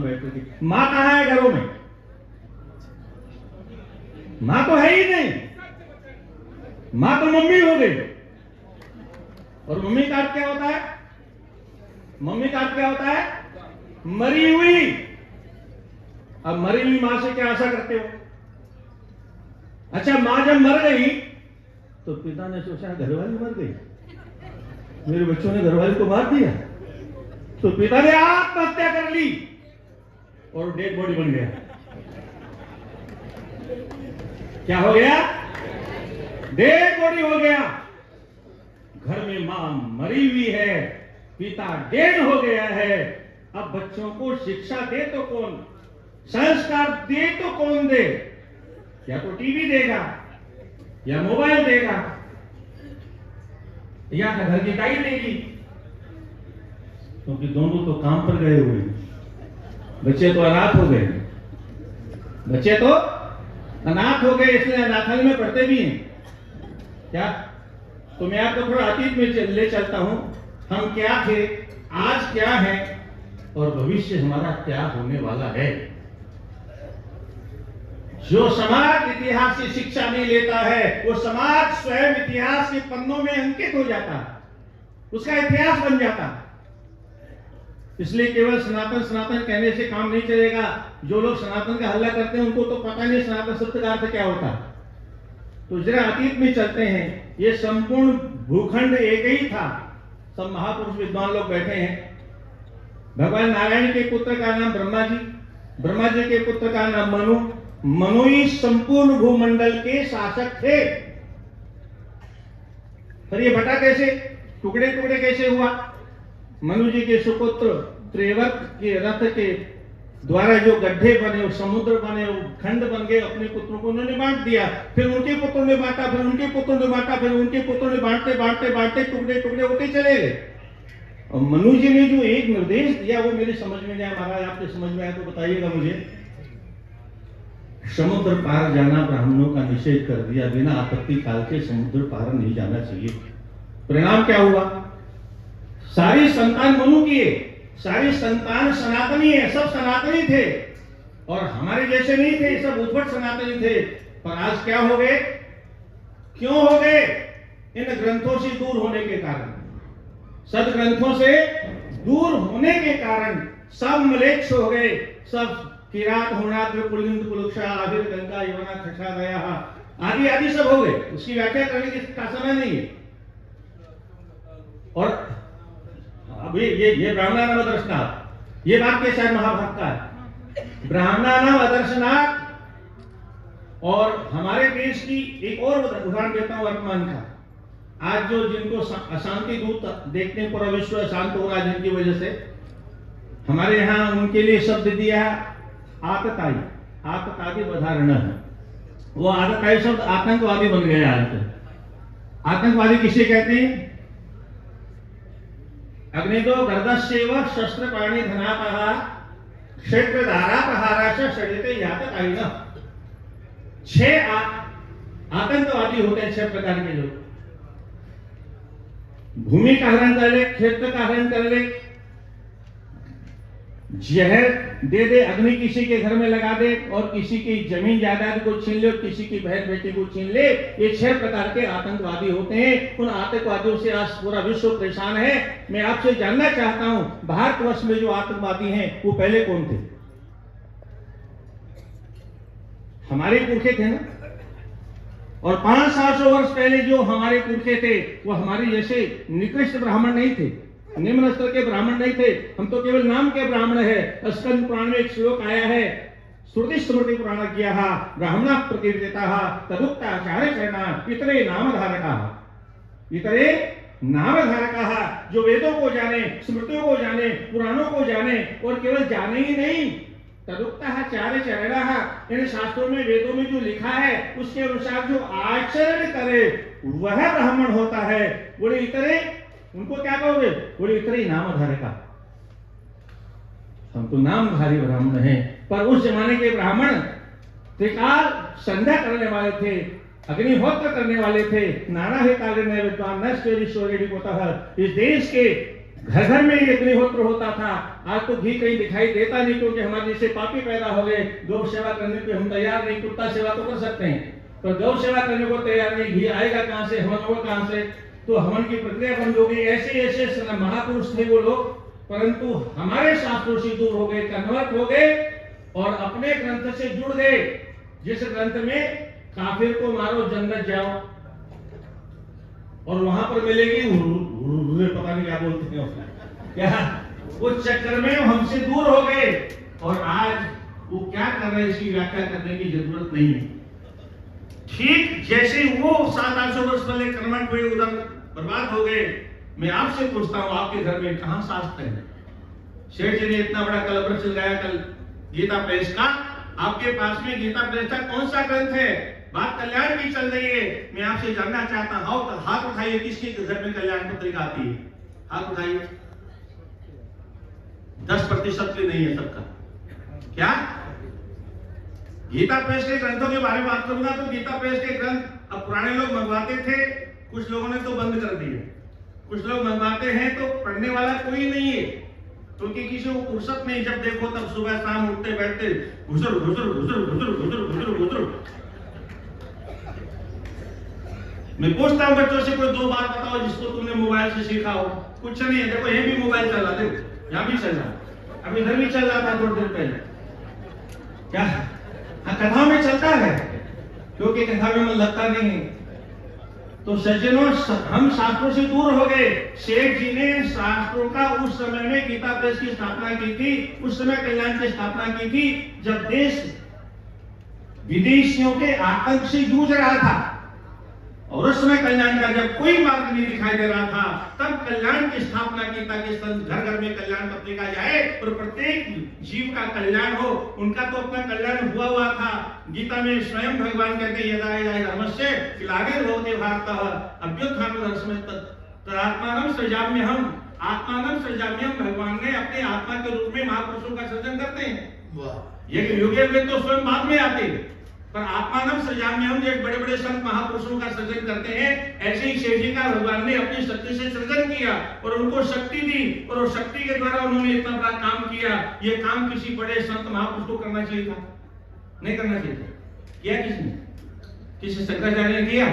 बैठती थी। माँ कहाँ है घरों में? माँ तो है ही नहीं। माँ तो मम्मी हो गई। और मम्मी का अर्थ क्या होता है? मम्मी का अर्थ क्या होता है? मरी हुई। अब मरी हुई मां से क्या आशा करते हो? अच्छा, मां जब मर गई तो पिता ने सोचा घरवाली मर गई, मेरे बच्चों ने घरवाली को मार दिया, तो पिता ने आत्महत्या कर ली और डेड बॉडी बन गया। क्या हो गया? डेड बॉडी हो गया। घर में मां मरी हुई है, पिता डेड हो गया है। अब बच्चों को शिक्षा दे तो कौन, संस्कार दे तो कौन दे? या तो टीवी देगा या मोबाइल देगा या घर की गाड़ी देगी, क्योंकि दोनों तो काम पर गए हुए। बच्चे तो अनाथ हो गए, बच्चे तो अनाथ हो गए, इसलिए अनाथालय में पढ़ते भी हैं। क्या? तो मैं आपको थोड़ा अतीत में ले चलता हूं। हम क्या थे, आज क्या है और भविष्य हमारा क्या होने वाला है। जो समाज इतिहास की शिक्षा नहीं लेता है, वो समाज स्वयं इतिहास के पन्नों में अंकित हो जाता है, उसका इतिहास बन जाता है। इसलिए केवल सनातन सनातन कहने से काम नहीं चलेगा। जो लोग सनातन का हल्ला करते हैं उनको तो पता नहीं सनातन शब्द का अर्थ क्या होता है। तो जरा अतीत में चलते हैं। ये संपूर्ण भूखंड एक ही था। सब महापुरुष विद्वान लोग बैठे हैं। भगवान नारायण के पुत्र का नाम ब्रह्मा जी, ब्रह्मा जी के पुत्र का नाम मनु, मनु ही संपूर्ण भूमंडल के शासक थे। फिर ये बटा कैसे, टुकड़े टुकड़े कैसे हुआ? मनु जी के सुपुत्र त्रिवर्त के रथ के द्वारा जो गड्ढे बने, वो समुद्र बने, वो खंड बन गए, अपने पुत्रों को उन्होंने बांट दिया। फिर उनके पुत्रों ने बांटा, फिर उनके पुत्रों ने बांटा, फिर उनके पुत्रों ने बांटते बांटते बांटते टुकड़े टुकड़े होते चले गए। और मनु जी ने जो एक निर्देश दिया वो मेरे समझ में नहीं आया। महाराज आपके समझ में आया तो बताइएगा मुझे। समुद्र पार जाना ब्राह्मणों का निषेध कर दिया। बिना आपत्ति काल के समुद्र पार नहीं जाना चाहिए। परिणाम क्या हुआ? सारी संतान मनु की है, सारी संतान सनातनी है, सब सनातनी थे और हमारे जैसे नहीं थे, सब उद्भट सनातनी थे। पर आज क्या हो गए? क्यों हो गए? इन ग्रंथों से दूर होने के कारण, सदग्रंथों से दूर होने के कारण सब म्लेच्छ हो गए। सब किरात होनात पुलिंद पुलुक्षा आविर गंगा यमुना खसा गया आदि आदि सब हो गए। उसकी व्याख्या करने की का समय नहीं है। और अभी ये ब्राह्मणानाम अदर्शनाथ, ये वाक्य शायद महाभारत का है। ब्राह्मणानाम अदर्शनाथ। और हमारे देश की एक और उदाहरण देता हूं वर्तमान का। आज जो जिनको अशांति दूत देखते हैं, पूरा विश्व अशांत हो रहा है जिनकी वजह से, हमारे यहाँ उनके लिए शब्द दिया आतताई, आतताई बधारण है। वो आतताई शब्द आतंकवादी बन गया। आतंकवादी किसे कहते हैं? अग्निदो गर्दस्येव शस्त्र पाणी धनापहा क्षेत्र धारा प्रहाराश शरीते यातताई न। 6 आतंकवादी होते हैं, 6 प्रकार के लोग। भूमि का हरण कर ले, क्षेत्र का हरण कर ले, जहर दे दे, अग्नि किसी के घर में लगा दे और किसी की जमीन जायदाद को छीन ले और किसी की बहन बेटी को छीन ले। ये 6 प्रकार के आतंकवादी होते हैं। उन आतंकवादियों से आज पूरा विश्व परेशान है। मैं आपसे जानना चाहता हूं, भारतवर्ष में जो आतंकवादी हैं वो पहले कौन थे? हमारे पुरखे थे ना। और 500-700 वर्ष पहले जो हमारे पुरखे थे वो हमारे जैसे निकृष्ट ब्राह्मण नहीं थे, निम्न स्तर के ब्राह्मण नहीं थे। हम तो केवल नाम के ब्राह्मण है। स्कंद पुराण में एक श्लोक आया है, श्रुति स्मृति पुराण किया ब्राह्मणा प्रकीर्तिता तदुक्ता आचार्य चरणा इतरे नामधारका, इतरे नामधारका, जो वेदों को जाने, स्मृतियों को जाने, पुराणों को जाने और केवल जाने ही नहीं, तदुक्ता चार्य चरणा, इन शास्त्रों में वेदों में जो लिखा है उसके अनुसार जो आचरण करे वह ब्राह्मण होता है। बोले इतरे, उनको क्या कहोगे? बोले इतरे नामधारका। हम तो नामधारी ब्राह्मण हैं। पर उस जमाने के ब्राह्मण त्रिकाल संध्या करने वाले थे, अग्निहोत्र करने वाले थे। नाना है काले में विद्वान न स्वेरी स्वरेडी होता है। इस देश के घर घर में ये अग्निहोत्र होता था। आज तो घी कहीं दिखाई देता नहीं, क्योंकि हमारे जैसे पापी पैदा हो गए। गौ सेवा करने पे हम तैयार नहीं। कुत्ता सेवा तो कर सकते हैं, पर गौ सेवा करने को तैयार नहीं। घी आएगा कहां से, हवन होगा कहां से? तो हवन की प्रक्रिया बंद हो गई। ऐसे ऐसे महापुरुष थे वो लोग, परंतु हमारे शास्त्रों से दूर हो गए, कन्वर्ट हो गए और अपने ग्रंथ से जुड़ गए, जिस ग्रंथ में काफिर को मारो जन्नत जाओ और वहां पर मिलेगी पता नहीं क्या बोलते हैं क्या, उस चक्कर में हमसे दूर हो गए। और आज वो क्या कर रहे हैं इसकी व्याख्या करने की जरूरत नहीं है। ठीक जैसे वो 700-800 वर्ष पहले कन्वर्ट हुए, उधर बर्बाद हो गए। मैं आपसे पूछता हूं, आपके घर में कहां शास्त्र है? शेठ जी ने इतना बड़ा कलवृक्ष लगाया कल गीता प्रेस का, आपके पास में गीता प्रेस का कौन सा ग्रंथ है? बात कल्याण की चल रही है। मैं आपसे जानना चाहता हूं, हाथ उठाइए किसके घर में कल्याण पत्रिका आती है? हाथ उठाइए। 10% भी नहीं है सबका। क्या गीता प्रेस के ग्रंथों के बारे में बात करूंगा तो गीता प्रेस के ग्रंथ अब पुराने लोग मंगवाते थे, कुछ लोगों ने तो बंद कर दिए। कुछ लोग मंगवाते हैं तो पढ़ने वाला कोई नहीं है, क्योंकि किसी को फुर्सत नहीं। जब देखो तब सुबह शाम उठते बैठते घुसर घुसर घुसर घुसर घुसर घुसर घुसर। मैं पूछता हूं बच्चों से, कोई 2 बात बताओ जिसको तुमने मोबाइल से सीखा हो। कुछ नहीं है। देखो ये भी मोबाइल चल रहा, देखो यहाँ भी चल रहा, अब इधर भी चल रहा था थोड़ी देर पहले। क्या कथा में चलता है, क्योंकि कथा में मन लगता नहीं है। तो सज्जनों, हम शास्त्रों से दूर हो गए। शेठ जी ने शास्त्रों का उस समय में गीता प्रेस की स्थापना की थी, उस समय कल्याण की स्थापना की थी जब देश विदेशियों के आतंक से जूझ रहा था। और उस समय कल्याण का जब कोई मार्ग नहीं दिखाई दे रहा था, तब कल्याण की स्थापना की ताकि घर घर में कल्याण पत्रिका जाए और प्रत्येक जीव का कल्याण हो। उनका तो अपना कल्याण हुआ था। गीता में स्वयं भगवान कहते हैं, यदा यदा धर्मस्य ग्लानिर्भवति भारतः अभ्युत्थानमधर्मस्य तदात्मानं सृजाम्यहम्। आत्मानं सृजाम्यहम्, भगवान ने अपने आत्मा के रूप में महापुरुषों का सृजन करते हैं। ये युगे में तो स्वयं बाद में आते हैं, पर आत्मानम सृजाम्यहम् जो बड़े बड़े संत महापुरुषों का सृजन करते हैं, ऐसे ही शेठ जी का भगवान ने अपनी शक्ति से सृजन किया और उनको शक्ति दी, और उस शक्ति के द्वारा उन्होंने इतना बड़ा काम किया। ये काम किसी बड़े संत महापुरुष को करना चाहिए था? नहीं करना चाहिए था। किया किसने? किसी शंकराचार्य ने किया?